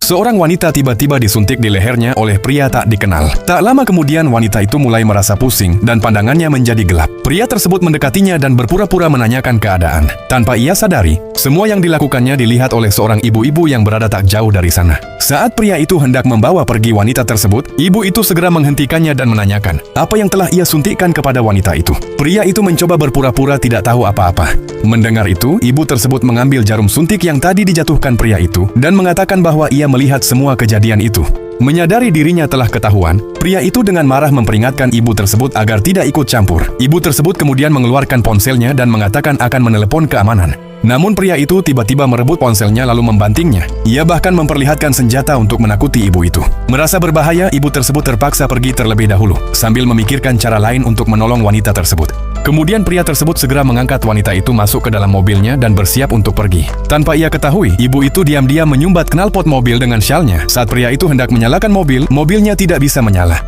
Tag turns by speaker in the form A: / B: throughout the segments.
A: seorang wanita tiba-tiba disuntik di lehernya oleh pria tak dikenal. Tak lama kemudian wanita itu mulai merasa pusing dan pandangannya menjadi gelap. Pria tersebut mendekatinya dan berpura-pura menanyakan keadaan. Tanpa ia sadari, semua yang dilakukannya dilihat oleh seorang ibu-ibu yang berada tak jauh dari sana. Saat pria itu hendak membawa pergi wanita tersebut, ibu itu segera menghentikannya dan menanyakan apa yang telah ia suntikkan kepada wanita itu. Pria itu mencoba berpura-pura tidak tahu apa-apa. Mendengar itu, ibu tersebut mengambil jarum suntik yang tadi dijatuhkan pria itu dan mengatakan bahwa ia melihat semua kejadian itu. Menyadari dirinya telah ketahuan, pria itu dengan marah memperingatkan ibu tersebut agar tidak ikut campur. Ibu tersebut kemudian mengeluarkan ponselnya dan mengatakan akan menelepon keamanan. Namun pria itu tiba-tiba merebut ponselnya lalu membantingnya. Ia bahkan memperlihatkan senjata untuk menakuti ibu itu. Merasa berbahaya, ibu tersebut terpaksa pergi terlebih dahulu, sambil memikirkan cara lain untuk menolong wanita tersebut. Kemudian pria tersebut segera mengangkat wanita itu masuk ke dalam mobilnya dan bersiap untuk pergi. Tanpa ia ketahui, ibu itu diam-diam menyumbat knalpot mobil dengan syalnya. Saat pria itu hendak menyalakan mobil, mobilnya tidak bisa menyala.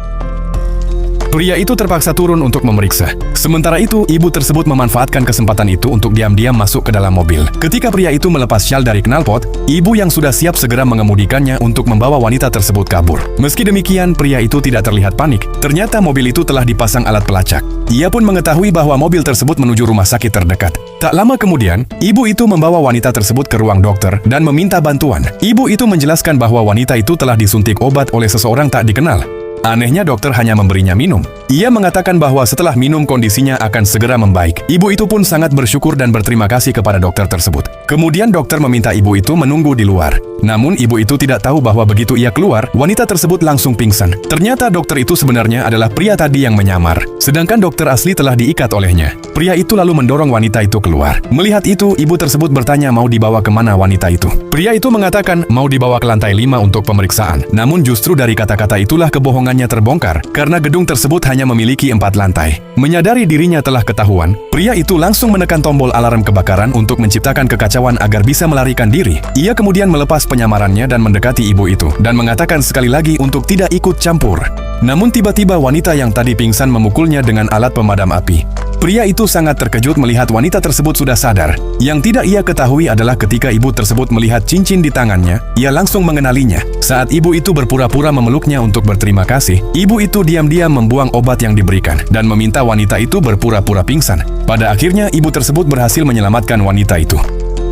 A: Pria itu terpaksa turun untuk memeriksa. Sementara itu, ibu tersebut memanfaatkan kesempatan itu untuk diam-diam masuk ke dalam mobil. Ketika pria itu melepas syal dari knalpot, ibu yang sudah siap segera mengemudikannya untuk membawa wanita tersebut kabur. Meski demikian, pria itu tidak terlihat panik. Ternyata mobil itu telah dipasang alat pelacak. Ia pun mengetahui bahwa mobil tersebut menuju rumah sakit terdekat. Tak lama kemudian, ibu itu membawa wanita tersebut ke ruang dokter dan meminta bantuan. Ibu itu menjelaskan bahwa wanita itu telah disuntik obat oleh seseorang tak dikenal. Anehnya dokter hanya memberinya minum. Ia mengatakan bahwa setelah minum kondisinya akan segera membaik. Ibu itu pun sangat bersyukur dan berterima kasih kepada dokter tersebut. Kemudian dokter meminta ibu itu menunggu di luar. Namun ibu itu tidak tahu bahwa begitu ia keluar, wanita tersebut langsung pingsan. Ternyata dokter itu sebenarnya adalah pria tadi yang menyamar. Sedangkan dokter asli telah diikat olehnya. Pria itu lalu mendorong wanita itu keluar. Melihat itu, ibu tersebut bertanya mau dibawa kemana wanita itu. Pria itu mengatakan mau dibawa ke lantai 5 untuk pemeriksaan. Namun justru dari kata-kata itulah kebohongannya terbongkar, karena gedung tersebut hanya memiliki 4 lantai. Menyadari dirinya telah ketahuan, pria itu langsung menekan tombol alarm kebakaran untuk menciptakan kekacauan agar bisa melarikan diri. Ia kemudian melepas penyamarannya dan mendekati ibu itu, dan mengatakan sekali lagi untuk tidak ikut campur. Namun tiba-tiba wanita yang tadi pingsan memukulnya dengan alat pemadam api. Pria itu sangat terkejut melihat wanita tersebut sudah sadar. Yang tidak ia ketahui adalah ketika ibu tersebut melihat cincin di tangannya, ia langsung mengenalinya. Saat ibu itu berpura-pura memeluknya untuk berterima kasih, ibu itu diam-diam membuang obat yang diberikan dan meminta wanita itu berpura-pura pingsan. Pada akhirnya, ibu tersebut berhasil menyelamatkan wanita itu.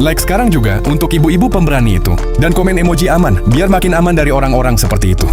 A: Like sekarang juga untuk ibu-ibu pemberani itu, dan komen emoji aman, biar makin aman dari orang-orang seperti itu.